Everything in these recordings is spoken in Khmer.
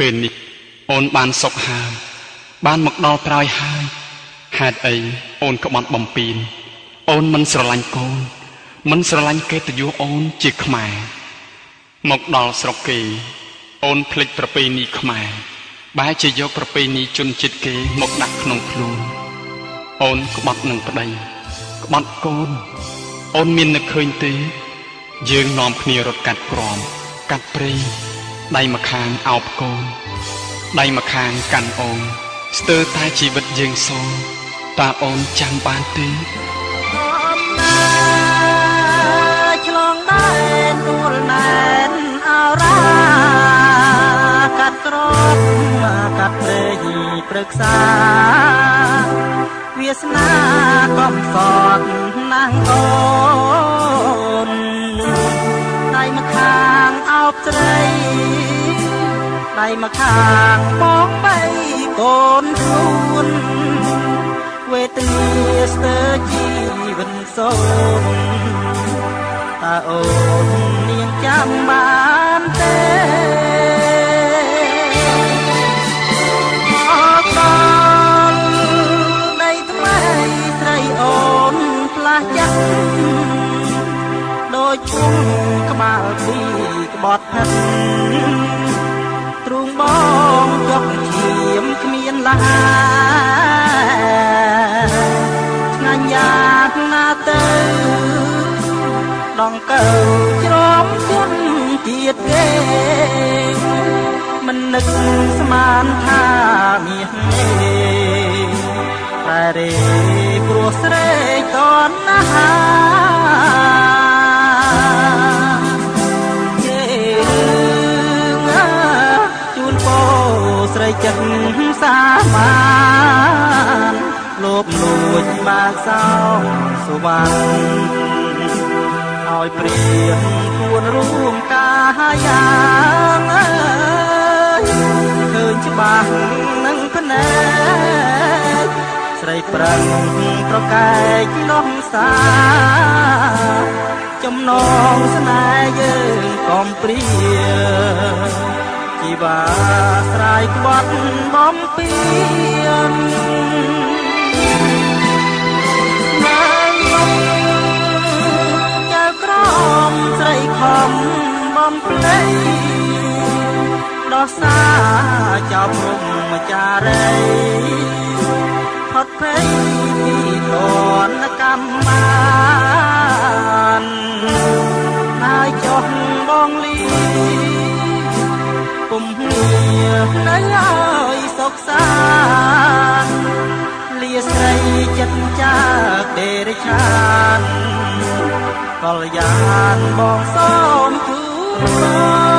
ពេលនេះអូនបានសុខហើយបានមកដល់ត្រើយហើយហេតុអីអូនក្បត់បំពេញអូនមិនស្រឡាញ់កូនមិនស្រឡាញ់កិត្តិយសអូនជាខ្មែរមកដល់ស្រុកគេអូនភ្លេចប្រពៃណីខ្មែរបែរជាយកប្រពៃណីជនជាតិគេមកដាក់ក្នុងខ្លួនអូនក្បត់នឹងប្តីក្បត់កូនអូនមាននឹកឃើញទេយើងនាំគ្នារត់កាត់ក្រំកាត់ព្រៃដៃម្ខាងអោបកូនដៃម្ខាងកាន់អូនស្ទើរតែជីវិតយើងសងតើអូនចាំបានទេឆ្លងដែនទូលណែនអរ៉ាកាត់ក្រមកាត់ព្រៃព្រឹក្សាវាសនាកំសត់ណាងអូនដៃម្ខាងអោបស្រីដៃម្ខាងបងបីកូនខ្លួនវេទនាស្ទើរជីវិតសូនតើអូននាងចាំបានទេអរដល់ដីថ្មីស្រីអូនផ្លាស់ចាស់ដូចឈុំក្បាលពីក្បត់ផិតទ្រូងបងចុកឈាមគ្មានឡាឆ្ងាញ់យ៉ាងណាទៅដងកើច្រំជន់ទៀតគេមិននឹកស្មានថាមាសតែរេព្រោះស្រេកតណាស្រីចិត្តសាមានលោបលួចបាសោសុវណ្ណឲ្យព្រៀនគួនរួមកាយ៉ាងអើយឃើញច្បាស់នឹងភ្នែកស្រីប្រឹងប្រកែកនោះសាចំណងស្នេហ៍យើងកំព្រាជីវាស្រ័យក្បត់បំពេញឡើងចៅក្រមស្រីខំបំភ្លេចដោះសារចោលព្រំចារីផុតភ័យពីតនកម្មបានហើយចុះបងលីពុំមាននៅឲ្យសុខសាន្តលាស្រីចិត្តចាដេរឆានកលយានបងសូមជូន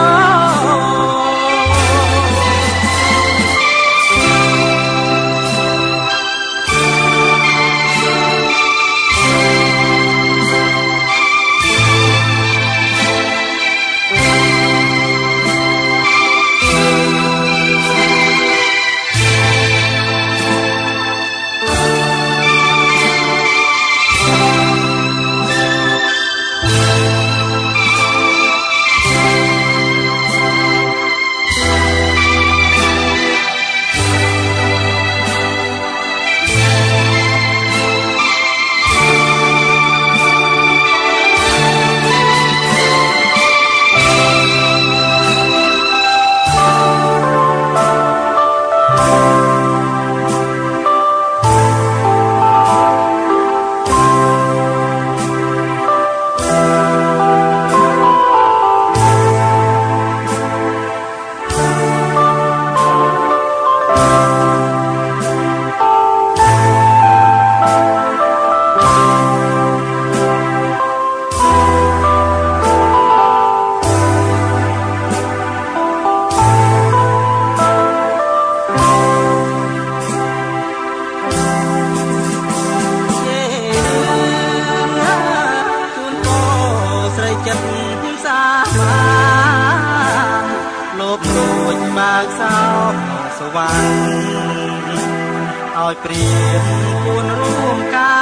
ឲ្យព្រៀនគួនរួមកា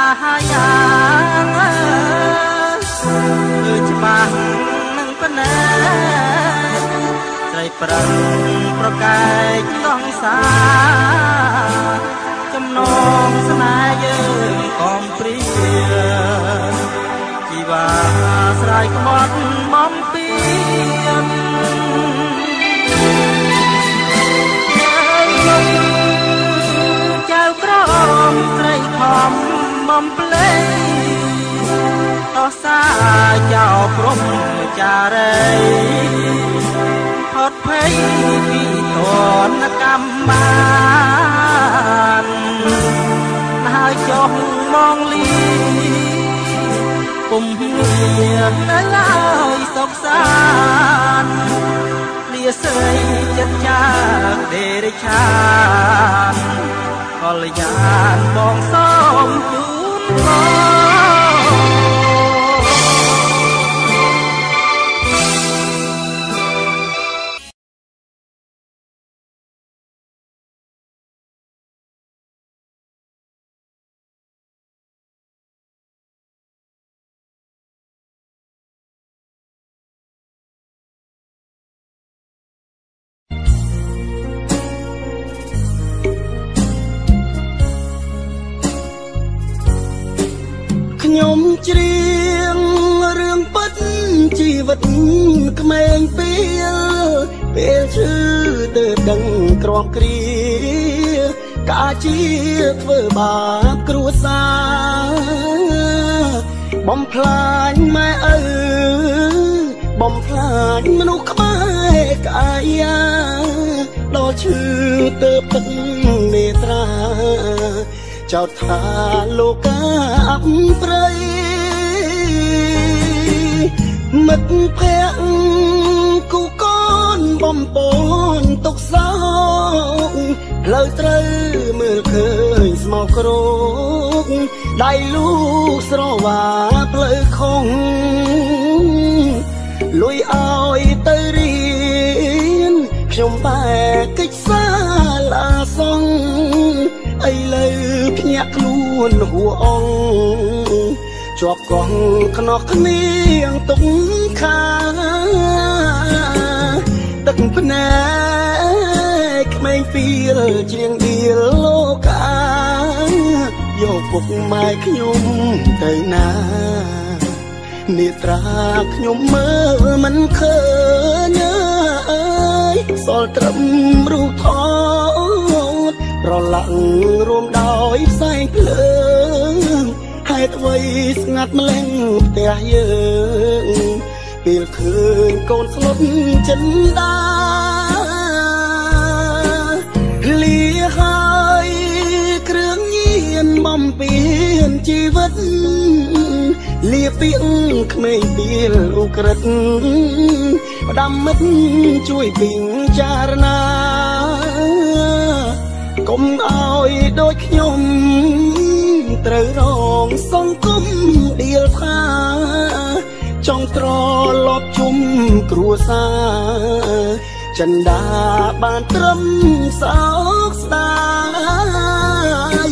យ៉ាងគឺច្បាស់នឹងប៉ុណ្ណេះស្រី រីប្រឹងប្រកែកសងសាចំណងស្នេហ៍យើងកំព្រាជីវ៉ាស្រ័យក្បត់បំពេញចៅក្រមស្រីខំបំភ្លេងតោះសាចៅព្រំចារីផុតភ័យពីទនកម្មបានហើយចុះមងលីពុំមាននៅឡើយសុខសាន្តលាស្រីចិត្តចាដេរិឆានកលយានបងសូមជូនខ្ញុំច្រៀងរឿងពិតជីវិតក្មេងពេលឈឺទៅដឹងក្រំគ្រាកាជាធ្វើបាបគ្រួសារបំផ្លាញម៉ែឪបំផ្លាញមនុស្សក្បែរកាយាដល់ឈឺទៅទឹកមេត្រាចោទថាលោកកាអបព្រៃមិត្តភក្តិគូកូនបំពន់ទុកសោកផ្លូវត្រូវមើលឃើញស្មោកគ្រោកដៃលូស្រវាផ្លូវខំលុយឲ្យទៅរៀនខ្ញុំបែកកិច្ចសាលាសងឥឡូវភ្ញាក់ខ្លួនហួអង្គជាប់កងខ្នោះគ្នាទុកខាទឹកភ្នែកក្មេងពីលជាងដៀលលោកាយកពុកម៉ែខ្ញុំទៅណានេត្រាខ្ញុំមើលមិនឃើញអើយសល់ត្រឹមរូបថតប្រឡាក់រួមដោយផ្សែងភ្លើងហេតុអ្វីស្ងាត់ម្លេះផ្ទះយើងពេលឃើញកូនស្លុតចិនដាលាហើយគ្រឿងញៀនបំពេញជីវិតលាពីក្មេងពីលឧក្រិដ្ឋផ្ដាំមិត្តជួយពិចារណាកុំឲ្យដូចខ្ញុំត្រូវរងសង្គមដៀលថាចង់ត្រឡប់ជុំគ្រួសារចិនដាបានត្រឹមសោកស្ដាយ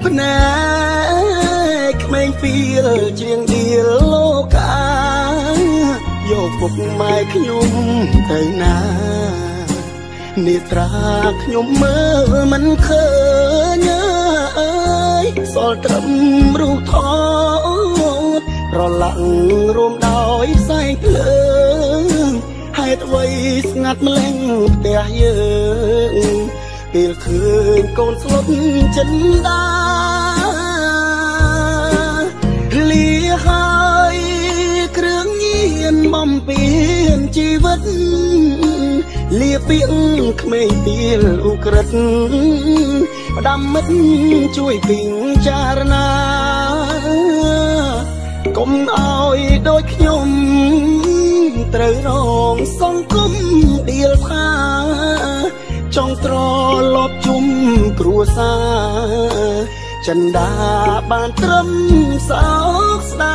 ភ្នែកក្មេងពីលជាងដៀលលោកាយកពុកម៉ែខ្ញុំទៅណានេត្រាខ្ញុំមើលមិនឃើញអើយ យសល់ត្រឹមរូបថតប្រឡាក់រួមដោយផ្សែងភ្លើងហេតុអ្វីស្ងាត់ម្លេះផ្ទះយើងពេលឃើញកូនស្លុតចិនដាលាហើយគ្រឿងញៀនបំពេញជីវិតលាពីងក្មេងទៀលឧក្រិដ្ឋផ្ដាំមិត្តជួយពិចារណាកុំឲ្យដូចខ្ញុំត្រូវរងសង្គមដៀលថាចង់ត្រឡប់ជុំគ្រួសារចិនដាបានត្រឹមសោកស្ដា